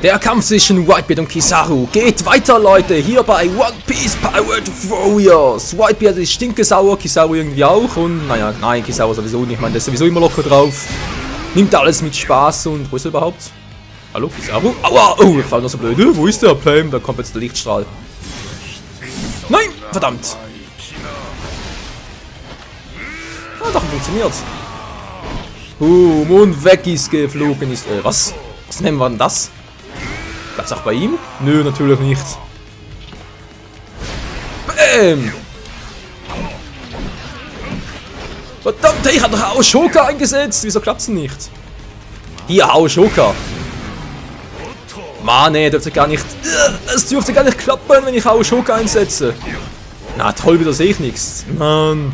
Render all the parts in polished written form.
Der Kampf zwischen Whitebeard und Kizaru geht weiter, Leute, hier bei One Piece Pirate Warriors. Whitebeard ist stinkesauer, Kizaru irgendwie auch und naja, nein, Kizaru sowieso nicht, ich meine, der ist sowieso immer locker drauf. Nimmt alles mit Spaß und wo ist er überhaupt? Hallo, Kizaru? Aua, oh, ich fall noch so blöd. Wo ist der Pam? Da kommt jetzt der Lichtstrahl. Nein, verdammt. Ah, doch, funktioniert. Und weg ist geflogen ist. Was? Was nennen wir denn das? Bleibt's auch bei ihm? Nö, natürlich nicht. Bäm! Verdammt, ich habe doch Aoshoka eingesetzt. Wieso klappt's denn nicht? Hier, Aoshoka. Mann, nee, dürfte gar nicht. Es dürfte gar nicht klappen, wenn ich Aoshoka einsetze. Na toll, wieder sehe ich nichts. Mann.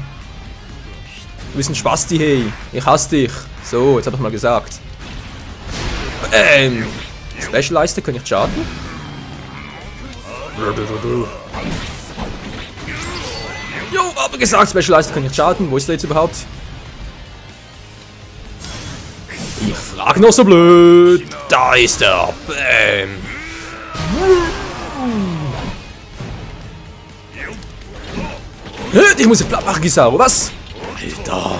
Du bist ein Spasti, hey. Ich hasse dich. So, jetzt hab ich mal gesagt. Bäm! Special-Leiste, kann ich schaden? Jo, aber gesagt, Special-Leiste kann ich schaden. Wo ist der jetzt überhaupt? Ich frag noch so blöd. Da ist er. Bäm. Ich muss jetzt platt machen, Kizaru. Was? Alter.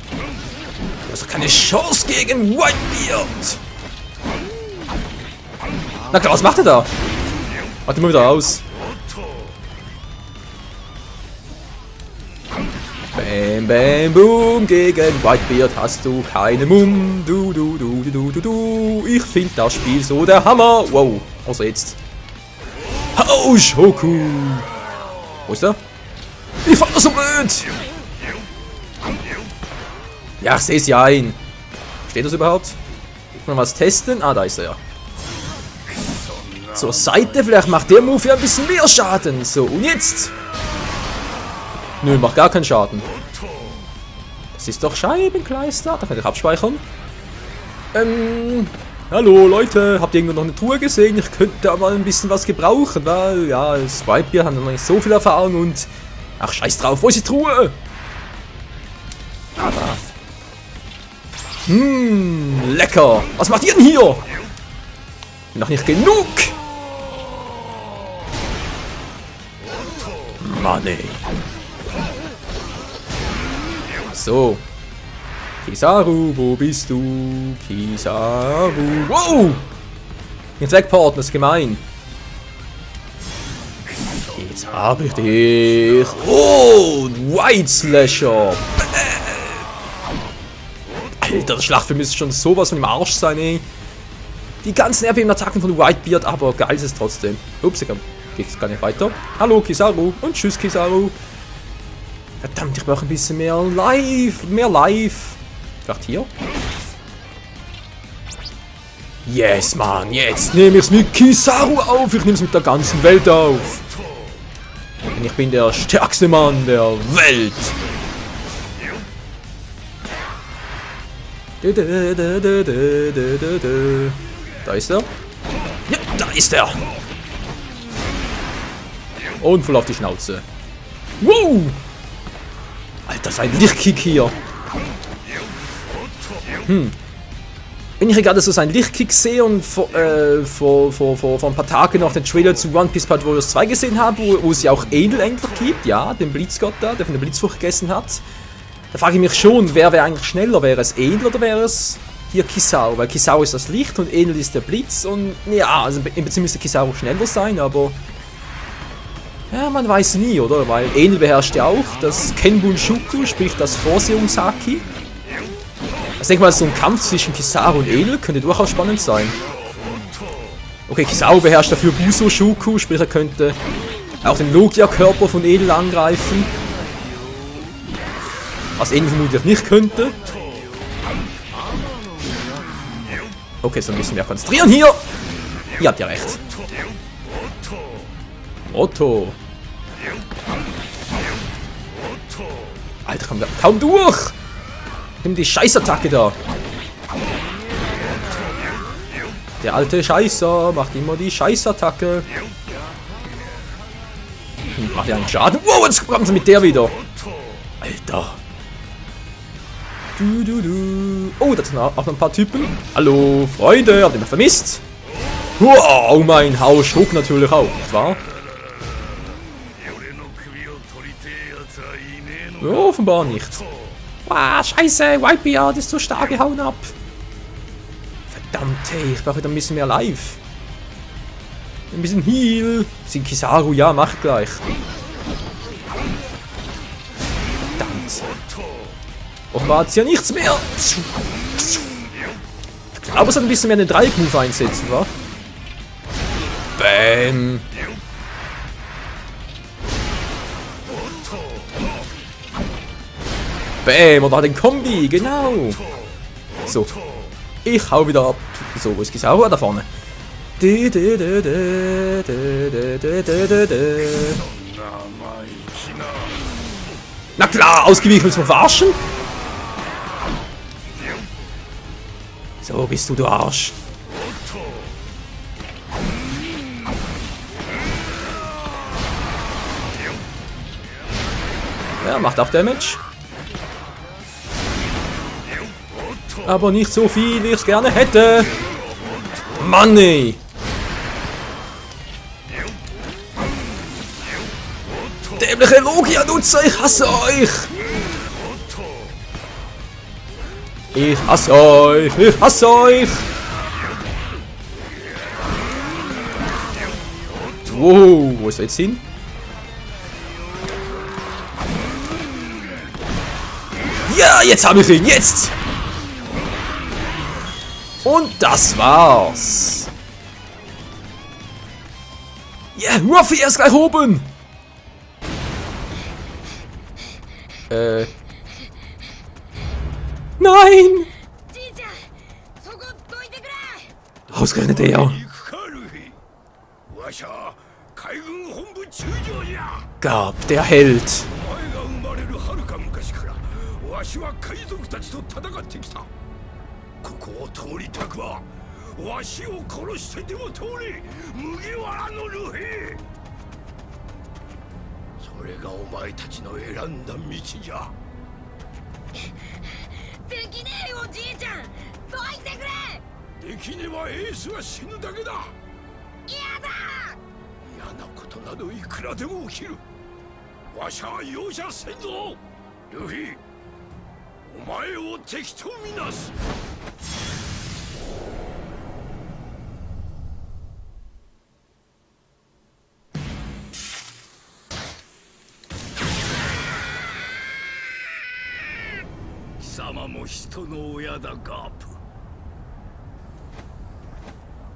Du hast doch keine Chance gegen Whitebeard. Na klar, was macht er da? Warte mal wieder aus. Bam, bam, boom. Gegen Whitebeard hast du keine Mumm. Du. Ich finde das Spiel so der Hammer. Wow. Also jetzt. Aoshoku. Wo ist er? Ich fand das so blöd. Ja, ich sehe es ja ein. Steht das überhaupt? Mal was testen? Ah, da ist er ja. Zur Seite, vielleicht macht der Move ja ein bisschen mehr Schaden. So, und jetzt? Nö, macht gar keinen Schaden. Das ist doch Scheibenkleister. Da kann ich abspeichern. Hallo Leute, habt ihr irgendwo noch eine Truhe gesehen? Ich könnte da mal ein bisschen was gebrauchen, weil, ja, das Whitebeard hat noch nicht so viel Erfahrung und... Ach, scheiß drauf, wo ist die Truhe? Ah, da. Lecker. Was macht ihr denn hier? Noch nicht genug. Mann, ey. So. Kizaru, wo bist du? Kizaru. Wow! Jetzt weg, Partner, ist gemein. Jetzt habe ich dich. Oh, White Slasher. Alter, das Schlachtfilm ist schon sowas von im Arsch sein, ey. Die ganzen RPM-Attacken von Whitebeard, aber geil ist es trotzdem. Ups, geht's gar nicht weiter. Hallo, Kizaru. Und tschüss, Kizaru. Verdammt, ich brauche ein bisschen mehr live. Mehr live. Vielleicht hier? Yes, Mann. Jetzt nehme ich es mit Kizaru auf. Ich nehme es mit der ganzen Welt auf. Denn ich bin der stärkste Mann der Welt. Da ist er. Ja, da ist er. Und voll auf die Schnauze. Wow! Alter, sein Lichtkick hier. Wenn ich gerade so seinen Lichtkick sehe und vor ein paar Tagen noch den Trailer zu One Piece Pirate Warriors 2 gesehen habe, wo es ja auch Enel endlich gibt, ja, den Blitzgott da, der von der Blitzfrucht gegessen hat, da frage ich mich schon, wer wäre eigentlich schneller? Wäre es Enel oder wäre es hier Kizaru? Weil Kizaru ist das Licht und Enel ist der Blitz und ja, also im Prinzip müsste Kizaru schneller sein, aber ja, man weiß nie, oder? Weil Enel beherrscht ja auch das Kenbun-Shuku, sprich das Vorsehungshaki. Ich denke mal, so ein Kampf zwischen Kizaru und Enel könnte durchaus spannend sein. Okay, Kizaru beherrscht dafür Buso-Shuku, sprich er könnte auch den Logia-Körper von Enel angreifen. Was Enel vermutlich nicht könnte. Okay, so müssen wir konzentrieren hier. Ihr habt ja recht. Otto. Alter, komm da kaum durch. Nimm die Scheißattacke da. Der alte Scheißer macht immer die Scheißattacke. Macht ja einen Schaden. Wow, jetzt kommen sie mit der wieder. Alter. Oh, da sind auch noch ein paar Typen. Hallo, Freunde. Habt ihr mich vermisst? Wow, mein Haus Druck natürlich auch, nicht wahr? Ja, offenbar nicht. Wow, scheiße, Whitebeard ist so stark, wir hauen ab. Verdammt, ey, ich brauche wieder ein bisschen mehr Life. Ein bisschen Heal. Sind Kizaru, ja, mach gleich. Verdammt. Offenbar hat es ja nichts mehr. Ich glaube, es hat ein bisschen mehr einen Dreieck-Move einsetzen, wa? Bam. Bam, und da den Kombi, genau. So. Ich hau wieder ab. So, wo ist Kizaru? Da vorne. Na klar, ausgewichen willst du mich verarschen? So bist du Arsch. Ja, macht auch Damage. Aber nicht so viel, wie ich es gerne hätte. Mann, ey. Dämliche Logia-Nutzer, ich hasse euch. Ich hasse euch, ich hasse euch. Wow, wo ist er jetzt hin? Ja, jetzt habe ich ihn, jetzt! Und das war's. Ja, yeah, Ruffy, er ist gleich oben. Nein! Ausgerechnet er. Gab, der Held.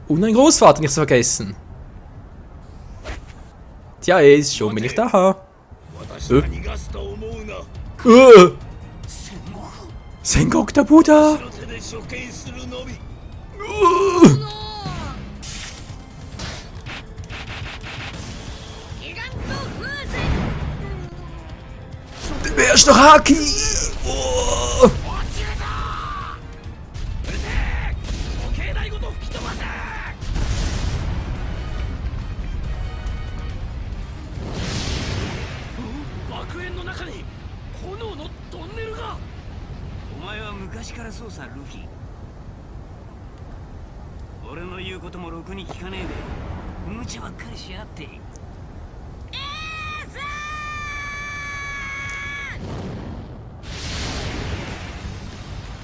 Und ein Großvater nicht zu vergessen. Tja, ist schon bin ich da. Sengoku der Buddha. Wer ist noch Haki? Oh.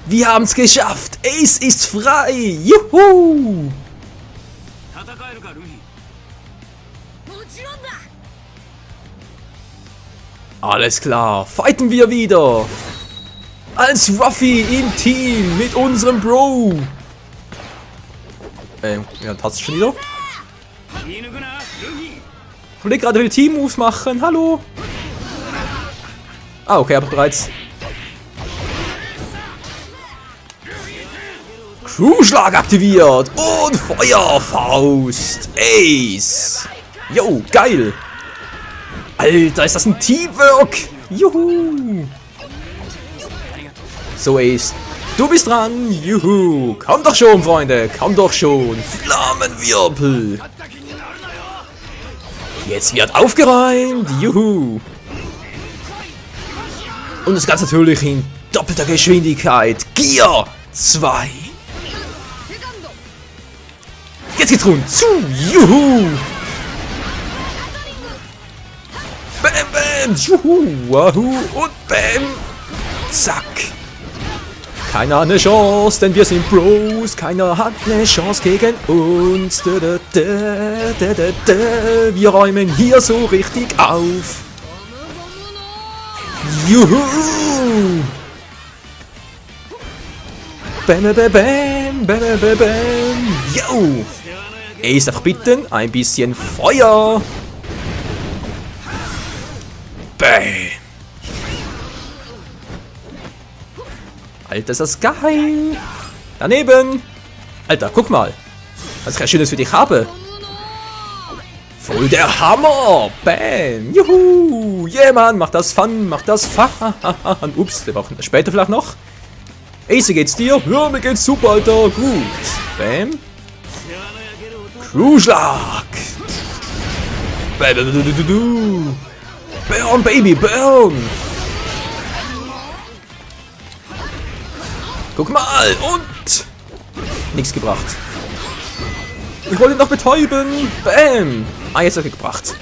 Wir haben's geschafft! Ace ist frei! Juhu! Alles klar, fighten wir wieder! Als Ruffy im Team mit unserem Bro! Ja, passt schon wieder. Ich will gerade die Team-Moves machen, hallo! Ah, okay, aber bereits. Crewschlag aktiviert und Feuerfaust. Ace. Yo, geil. Alter, ist das ein Teamwork? Juhu. So, Ace, du bist dran. Juhu. Komm doch schon, Freunde. Komm doch schon. Flammenwirbel. Jetzt wird aufgeräumt. Juhu. Und das Ganze natürlich in doppelter Geschwindigkeit. Gear 2. Jetzt geht's rund. Juhu. Bam, bam. Juhu. Wahoo. Und bam. Zack. Keiner hat eine Chance, denn wir sind Bros. Keiner hat eine Chance gegen uns. Wir räumen hier so richtig auf. Juhu! Bam, bam, bam, bam, bam, bam. Yo! Ace darf bitten, ein bisschen Feuer. Bam! Alter, ist das geil! Daneben! Alter, guck mal! Was ich ja Schönes für dich habe! Voll der Hammer! Bam! Juhu! Yeah, Mann! Mach das Fun! Mach das Fun! Ups, wir brauchen das später vielleicht noch. Ace, wie geht's dir? Ja, mir geht's super, Alter! Gut! Bam! Crewschlag! Burn, Baby, burn! Guck mal! Und... nichts gebracht. Ich wollte ihn noch betäuben! Bam! Ah, jetzt hat er gebracht.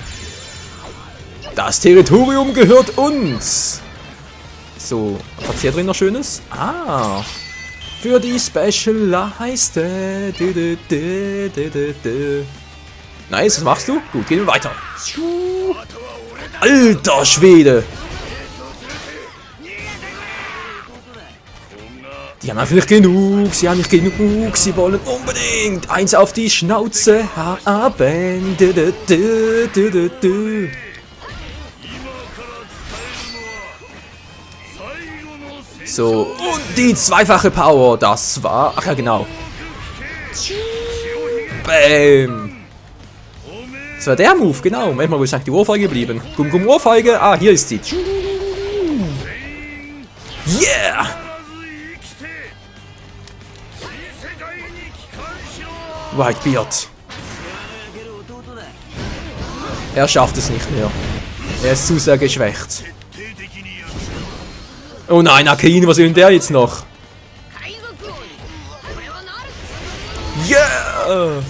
Das Territorium gehört uns! So, was hat's hier drin noch Schönes? Ah! Für die Special-Leiste. Nice, was machst du? Gut, gehen wir weiter. Alter Schwede! Die haben einfach nicht genug, sie haben nicht genug, sie wollen unbedingt eins auf die Schnauze haben. So, und die zweifache Power, das war... ach ja, genau. Bam. Das war der Move, genau. Manchmal, wo ist eigentlich die Ohrfeige geblieben? Gum Ohrfeige, ah, hier ist sie. Yeah! Whitebeard. Er schafft es nicht mehr. Er ist zu sehr geschwächt. Oh nein, Akainu, was will denn der jetzt noch? Yeah!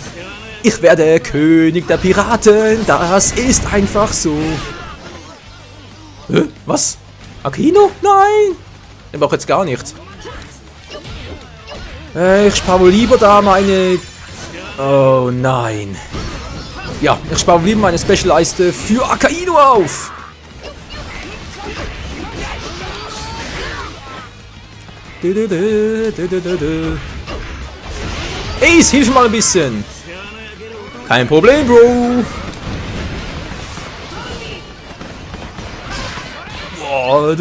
Ich werde König der Piraten, das ist einfach so. Hä? Was? Akainu? Nein! Den brauche ich jetzt gar nicht. Ich spare wohl lieber da meine... oh nein. Ja, ich spare lieber meine Special-Leiste für Akainu auf. Ace, hilf mal ein bisschen. Kein Problem, Bro. Boah,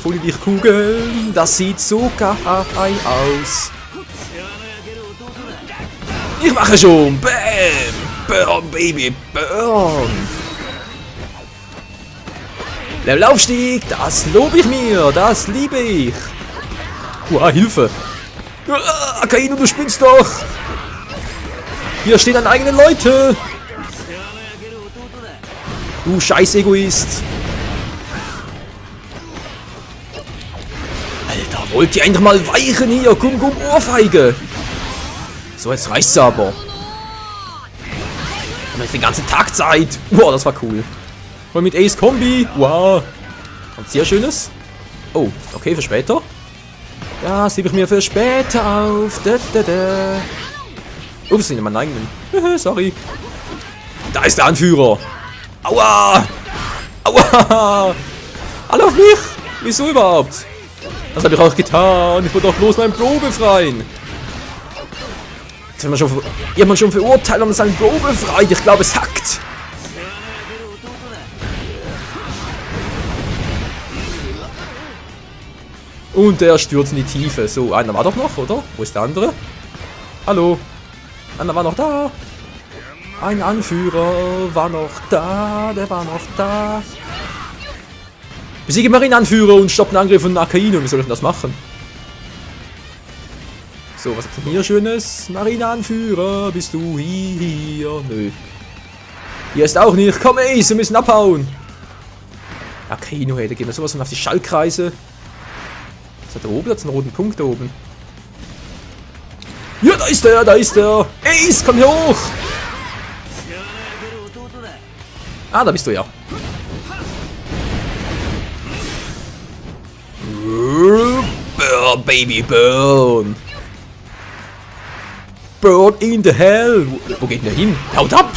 voll die Kugeln. Das sieht so geil aus. Ich mache schon. Bam. Burn, Baby, burn. Levelaufstieg, das lobe ich mir. Das liebe ich. Wow, Hilfe. Akainu, du spinnst doch. Hier stehen deine eigenen Leute. Du scheiß Egoist. Alter, wollt ihr endlich mal weichen hier? Gum Ohrfeige. So, jetzt reicht's aber. Und jetzt den ganzen Tag Zeit. Wow, das war cool. Und mit Ace Kombi. Wow. Und sehr schönes. Oh, okay, für später. Das hebe ich mir für später auf. Ups, sind meine eigenen. Sorry. Da ist der Anführer. Aua! Aua! Alle auf mich! Wieso überhaupt? Das habe ich auch getan. Ich wollte doch bloß meinen Bro befreien. Jetzt haben wir schon verurteilt und seinen Bro befreit. Ich glaube, es hackt. Und der stürzt in die Tiefe. So, einer war doch noch, oder? Wo ist der andere? Hallo? Einer war noch da. Ein Anführer war noch da. Der war noch da. Besiege Marinenanführer und stoppen Angriff von Akainu. Wie soll ich denn das machen? So, was ist denn hier Schönes? Marinenanführer, bist du hier? Nö. Hier ist auch nicht. Komm, Ace, wir müssen abhauen. Akainu, hey, da gehen wir sowas von auf die Schallkreise. Was hat da oben? Da hat einen roten Punkt da oben. Ja, da ist er, da ist er. Ace, komm hier hoch. Ah, da bist du ja. Burn, Baby, burn. Burn in the hell. Wo geht denn der hin? Haut ab.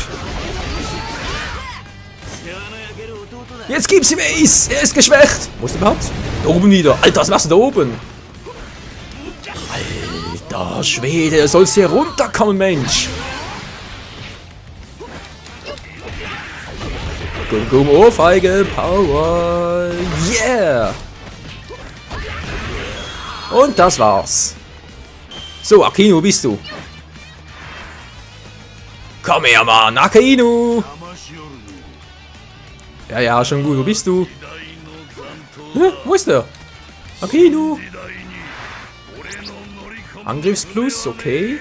Jetzt gib's ihm Ace. Er ist geschwächt. Wo ist er überhaupt? Da oben wieder. Alter, was machst du da oben? Alter Schwede, sollst hier runterkommen, Mensch. Gum, Ohrfeige, Power. Yeah. Und das war's. So, Akainu, wo bist du? Komm her, Mann, Akainu. Ja, ja, schon gut. Wo bist du? Hä? Wo ist der? Akainu. Angriffsplus, okay.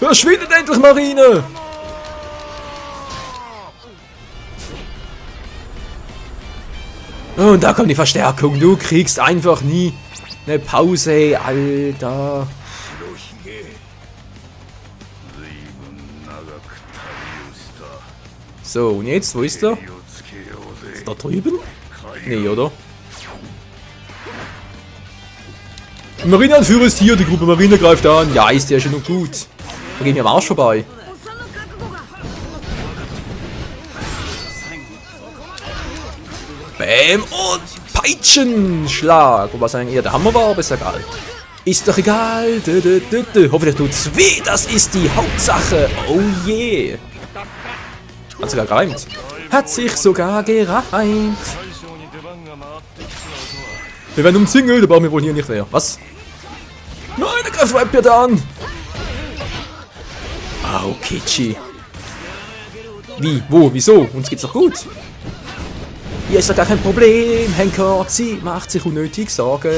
Verschwindet endlich, Marine! Und da kommt die Verstärkung. Du kriegst einfach nie eine Pause, Alter. So, und jetzt, wo ist er? Ist er da drüben? Nee, oder? Marineanführer ist hier, die Gruppe Marine greift an. Ja, ist ja schon noch gut. Da gehen wir am Arsch vorbei. Bäm und Peitschenschlag. Wobei es eigentlich eher der Hammer war, aber ist egal. Ist doch egal. Hoffentlich tut's weh, das ist die Hauptsache. Oh je. Hat sogar gereimt. Hat sich sogar gereimt. Wir werden umzingelt, da brauchen wir wohl hier nicht mehr. Was? Nein, der greift Whitebeard an. Au, Kichi. Wie? Wo? Wieso? Uns geht's doch gut. Hier ist doch gar kein Problem. Henker, sie macht sich unnötig Sorgen.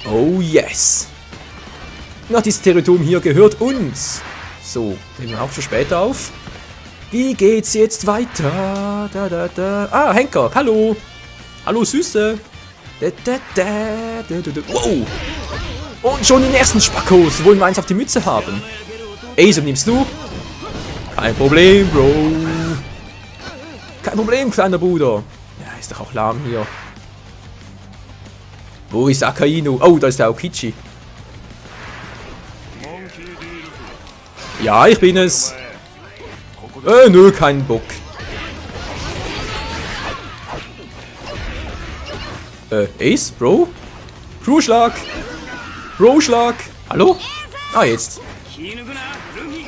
Oh yes. Na, dieses Territorium hier gehört uns. So, nehmen wir auch schon später auf. Wie geht's jetzt weiter? Ah, Henker, hallo. Hallo, Süße. Wow. Und schon den ersten Spackos. Wollen wir eins auf die Mütze haben? Ace, nimmst du? Kein Problem, Bro. Kein Problem, kleiner Bruder. Ja, ist doch auch lahm hier. Wo ist Akainu? Oh, da ist der Aokichi. Ja, ich bin es. Nö, kein Bock. Ace, Bro? Crewschlag. Bro-Schlag. Hallo? Ah, jetzt.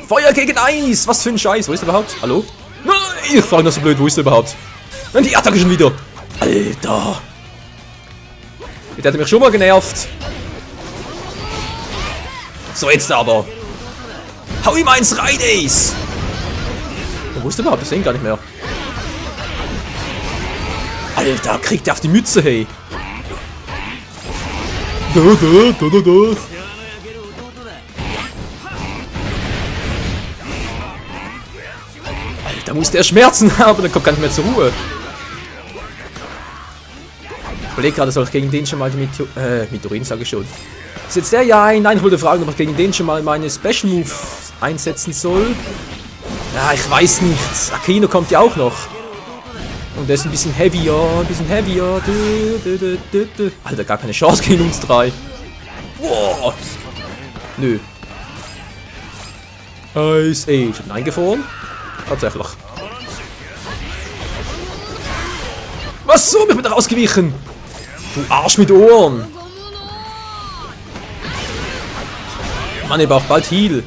Feuer gegen Eis. Was für ein Scheiß. Wo ist er überhaupt? Hallo? Nein, ich frage das so blöd. Wo ist er überhaupt? Und die Attacke schon wieder. Alter. Der hat mich schon mal genervt. So, jetzt aber. Hau ihm eins rein, Ace. Wo ist er überhaupt? Ich sehe ihn gar nicht mehr. Alter, kriegt er auf die Mütze, hey. Da. Alter, muss der Schmerzen haben, dann kommt gar nicht mehr zur Ruhe. Ich überlege gerade, soll ich gegen den schon mal die Meteoriten, sage ich schon. Ist jetzt der? Ja, nein, ich wollte fragen, ob ich gegen den schon mal meine Special Move einsetzen soll. Ja, ich weiß nicht. Akainu kommt ja auch noch. Und der ist ein bisschen heavier, Alter, gar keine Chance gegen uns drei. Wow. Nö. Ice Age. Eingefroren? Tatsächlich. Was so? Ich bin da rausgewichen. Du Arsch mit Ohren. Mann, ich brauche bald Heal.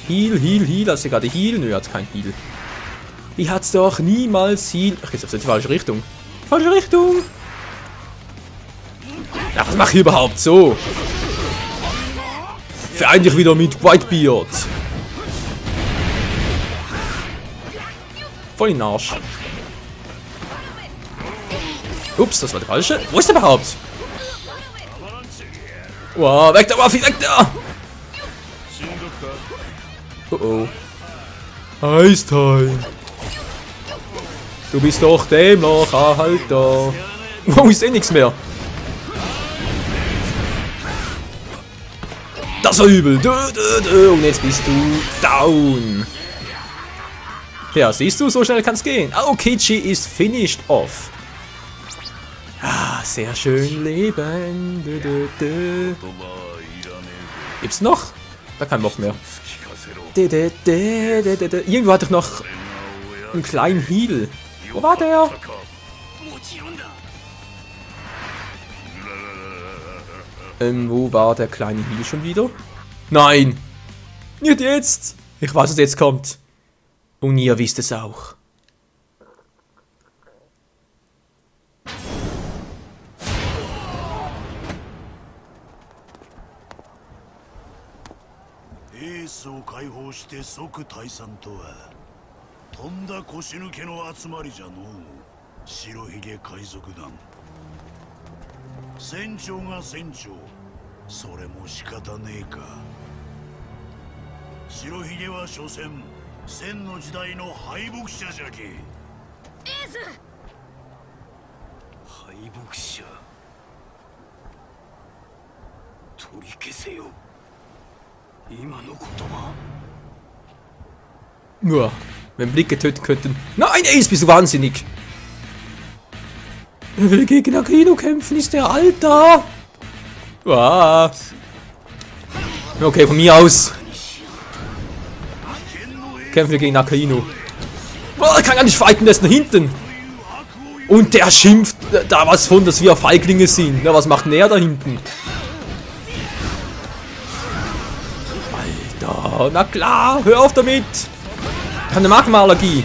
Heal. Hast du gerade Heal? Nö, er hat kein Heal. Die hat's doch niemals Heal. Ach, jetzt ist das die falsche Richtung. Falsche Richtung. Ja, was mache ich überhaupt so? Verein dich wieder mit Whitebeard. Voll in den Arsch. Ups, das war der falsche. Wo ist der überhaupt? Wow, weg da, Waffi, weg da! Oh oh. Ice Time. Du bist doch dämlich, Alter. Wow, ich seh nichts mehr. Das war übel. Und jetzt bist du down. Ja, siehst du, so schnell kann's gehen. Aokichi ist finished off. Ah, sehr schön leben. Gibt's noch? Da kein Bock mehr. Irgendwo hatte ich noch einen kleinen Heal. Wo war der? Wo war der kleine Heal schon wieder? Nein! Nicht jetzt! Ich weiß, was jetzt kommt. Und ihr wisst es auch. Nur, wenn Blicke töten könnten. Nein, Ace, bist du wahnsinnig! Er will gegen Akino kämpfen, ist der Alter! Ah. Okay, von mir aus. Kämpfen wir gegen Akino. Oh, er kann gar nicht fighten, der ist nach hinten. Und der schimpft da was von, dass wir Feiglinge sind. Na, was macht denn er da hinten? Alter, na klar, hör auf damit. Ich habe eine Magma-Allergie.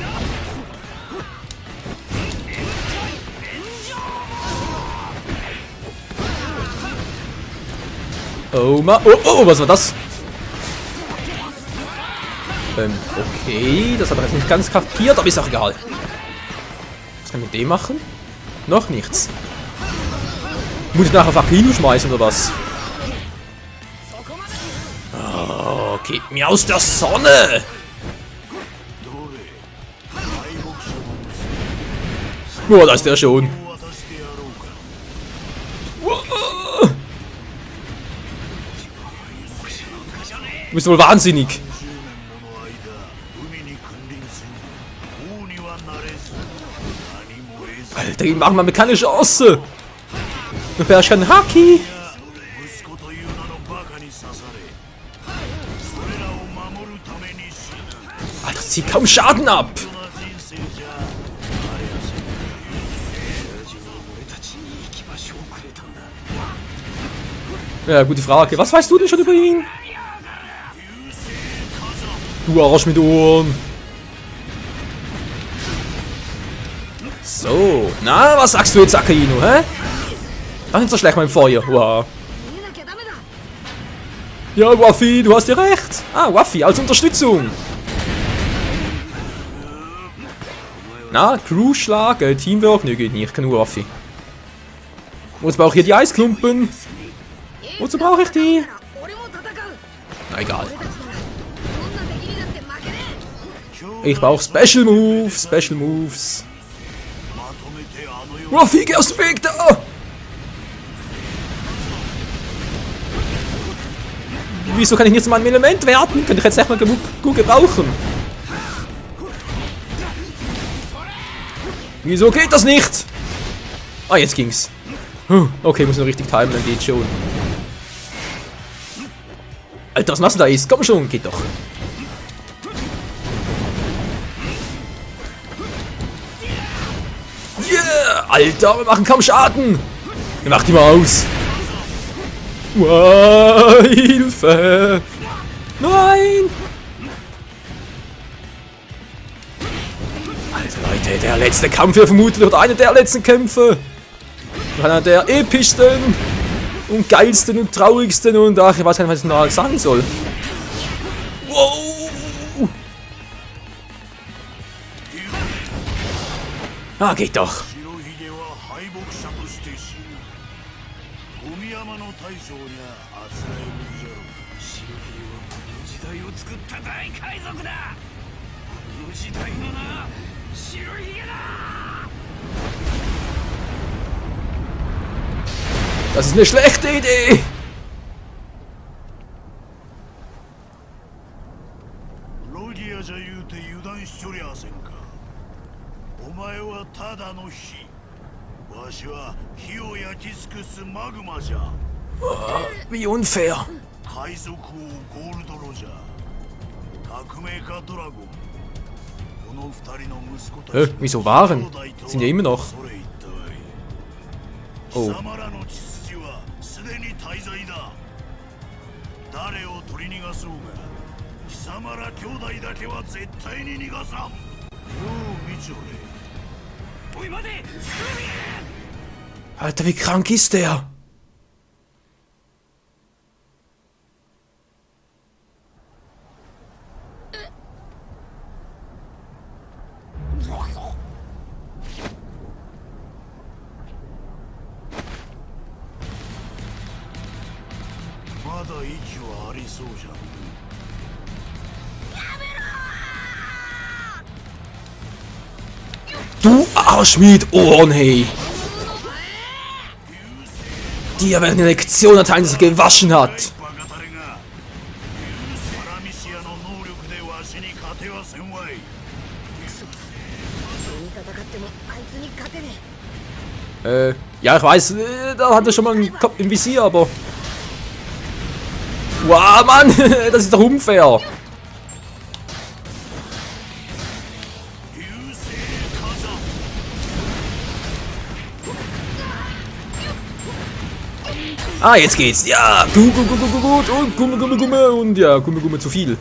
Oh, was war das? Okay, das hat er jetzt nicht ganz kapiert, aber ist auch egal. Was kann ich mit dem machen? Noch nichts. Muss ich nachher auf Akino schmeißen oder was? Oh, geht mir aus der Sonne! Oh, da ist der schon. Du bist wohl wahnsinnig. Alter, die machen wir keine Chance. Du fährst keinen Haki. Alter, das zieht kaum Schaden ab. Ja, gute Frage. Was weißt du denn schon über ihn? Du Arsch mit Ohren. So, na, was sagst du jetzt, Akino, hä? Mach nicht so schlecht mein Feuer. Wow. Ja, Waffi, du hast ja recht. Ah, Waffi, als Unterstützung. Na, Crew-Schlag, Teamwork. Ne, geht nicht, kann nur Waffi. Wozu brauche ich hier die Eisklumpen? Wozu brauche ich die? Na, egal. Ich brauche Special Moves, Special Moves. Waffi, geh aus dem Weg da! Wieso kann ich nicht zu meinem Element werden? Könnte ich jetzt echt mal gut gebrauchen. Wieso geht das nicht? Ah, jetzt ging's. Okay, muss nur richtig timen, dann geht's schon. Alter, was machst du da, Ace? Komm schon, geht doch. Yeah! Alter, wir machen kaum Schaden! Wir machen die mal aus! Wow, Hilfe! Nein! Alter Leute, der letzte Kampf hier vermutlich oder einer der letzten Kämpfe! Einer der epischsten und geilsten und traurigsten und ach, ich weiß gar nicht, was ich noch sagen soll. Wow! Ah, geht doch! Das ist eine schlechte Idee. ロギアじゃ言うて油断しちょりゃせんか。お前はただの火。わしは火を焼き尽くすマグマじゃ。 Wie unfair. 海賊王ゴールドロジャー。革命家ドラゴン。この二人の息子たち。Wieso waren? Sind ja immer noch. 貴様らの血筋はすでに大罪だ。誰を取り逃がそうが、貴様ら兄弟だけは絶対に逃がさん。よう見ちょれ。おい待て。 Alter, wie krank ist der? Du Arsch mit Ohren, hey! Dir werden eine Lektion erteilen, die sie gewaschen hat! Ja, ich weiß, da hat er schon mal einen Kopf im Visier, aber... Wow, Mann! Das ist doch unfair! Ah, jetzt geht's. Ja, gut. Und Gumme. Und ja, Gumme zu viel.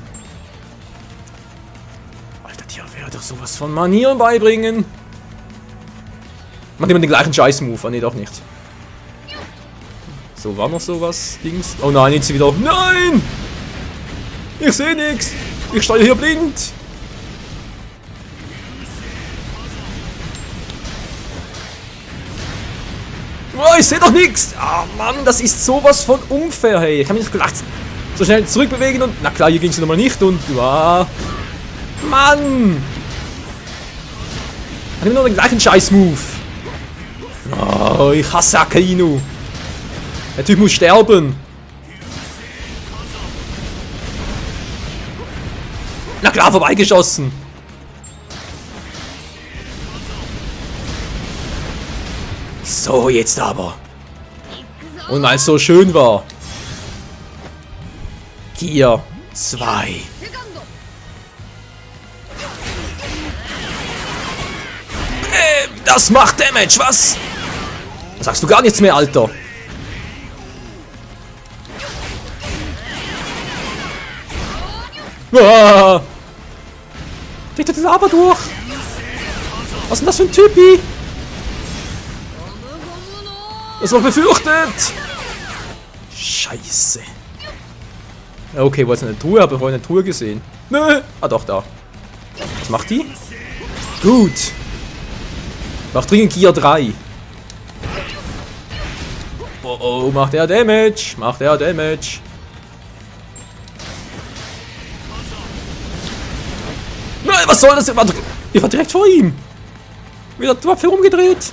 Alter, dir wäre doch sowas von Manieren beibringen. Macht immer den gleichen Scheiß-Move. Ah, nee, doch nicht. So, war noch sowas, Dings. Oh nein, jetzt wieder. Nein! Ich sehe nichts. Ich stehe hier blind. Oh, ich sehe doch nichts! Ah, Mann, das ist sowas von unfair, hey. Ich kann mich nicht gleich so schnell zurückbewegen und... Na klar, hier ging es nochmal nicht und... Ah, Mann! Hat immer noch den gleichen Scheiß-Move. Oh, ich hasse Akainu. Der Typ muss sterben. Na klar, vorbeigeschossen. So, jetzt aber. Und weil es so schön war. Gear 2. Das macht Damage, was? Da sagst du gar nichts mehr, Alter. Ah! Geht das aber durch? Was ist denn das für ein Typi? Das war befürchtet! Scheiße. Okay, wo ist eine Truhe? Habe ich vorhin eine Truhe gesehen? Nö! Ah doch, da. Was macht die? Gut. Macht dringend Gear 3. Oh, macht er Damage? Macht er Damage? Nein, was soll das? Ich war direkt vor ihm. Wieder Waffe rumgedreht.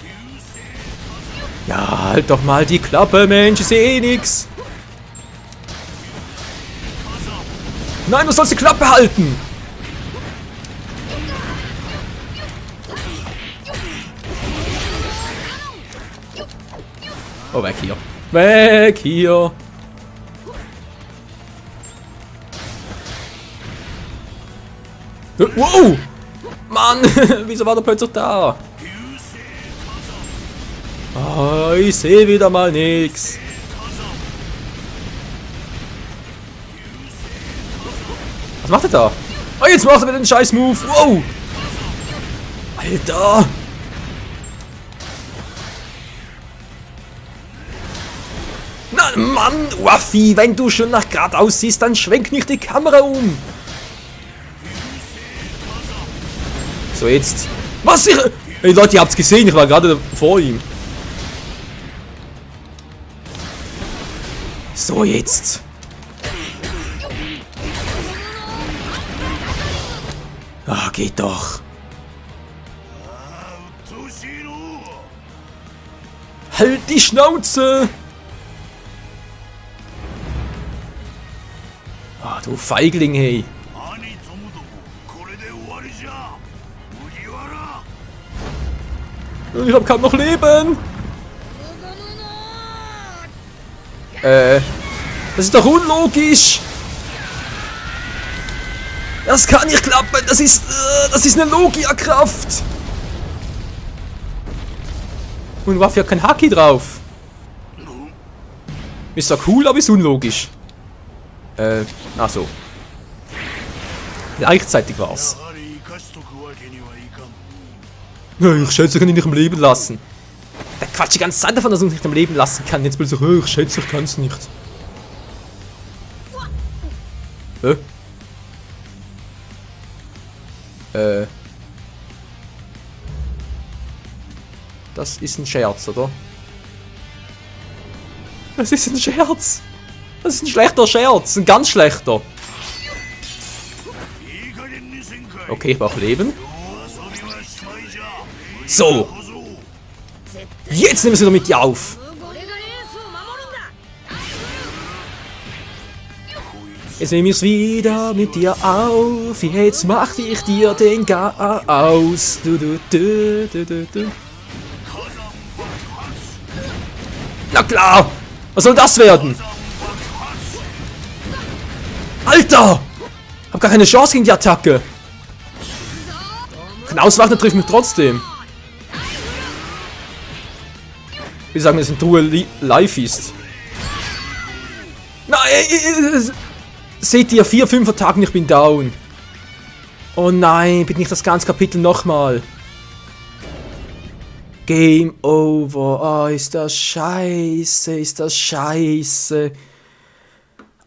Ja, halt doch mal die Klappe, Mensch, ich sehe eh nix. Nein, du sollst die Klappe halten. Oh, weg hier. Weg hier. Wow! Mann, wieso war der plötzlich da? Oh, ich sehe wieder mal nix. Was macht er da? Oh, jetzt macht er wieder den scheiß Move. Wow! Alter! Na, Mann, Waffi, wenn du schon nach geradeaus siehst, dann schwenk nicht die Kamera um. So, jetzt. Was? Hey Leute, ihr habt's gesehen, ich war gerade vor ihm. So, jetzt. Ah, geht doch. Halt die Schnauze! Du Feigling, hey. 兄ともどもこれで終わりじゃ麦わら Ich hab kaum noch Leben. Das ist doch unlogisch. Das kann nicht klappen. Das ist eine Logia-Kraft. Und Waffe hat kein Haki drauf. Ist doch cool, aber ist unlogisch. Ach so. Gleichzeitig war's. やはり生かしとくわけにはいかん Ich schätze, ich kann ihn nicht am Leben lassen. Der quatscht die ganze Zeit davon, dass er uns nicht am Leben lassen kann. Jetzt will ich so, ich schätze, ich kann es nicht. Das ist ein Scherz, oder? Das ist ein Scherz. Das ist ein schlechter Scherz. Ein ganz schlechter. いい加減にせんかい Okay, ich brauche Leben. 遊びはしまいじゃ So. Jetzt nehmen wir sie doch mit dir auf. Jetzt nehmen wir es wieder mit dir auf. Jetzt mach ich dir den Chaos. Na klar. Was soll das werden? Alter! Hab gar keine Chance gegen die Attacke. Kann auswachen, trifft mich trotzdem. Wir sagen, dass ein Truhe live ist. Nein! Seht ihr, 4-5 Attacken, ich bin down. Oh nein, bitte nicht das ganze Kapitel nochmal. Game over. Oh, ist das scheiße, ist das scheiße.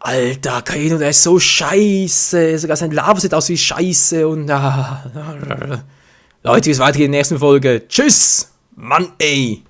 Alter, Kaino, der ist so scheiße. Sogar sein Lava sieht aus wie scheiße und... Leute, wie es weitergeht in der nächsten Folge. Tschüss! Mann, ey!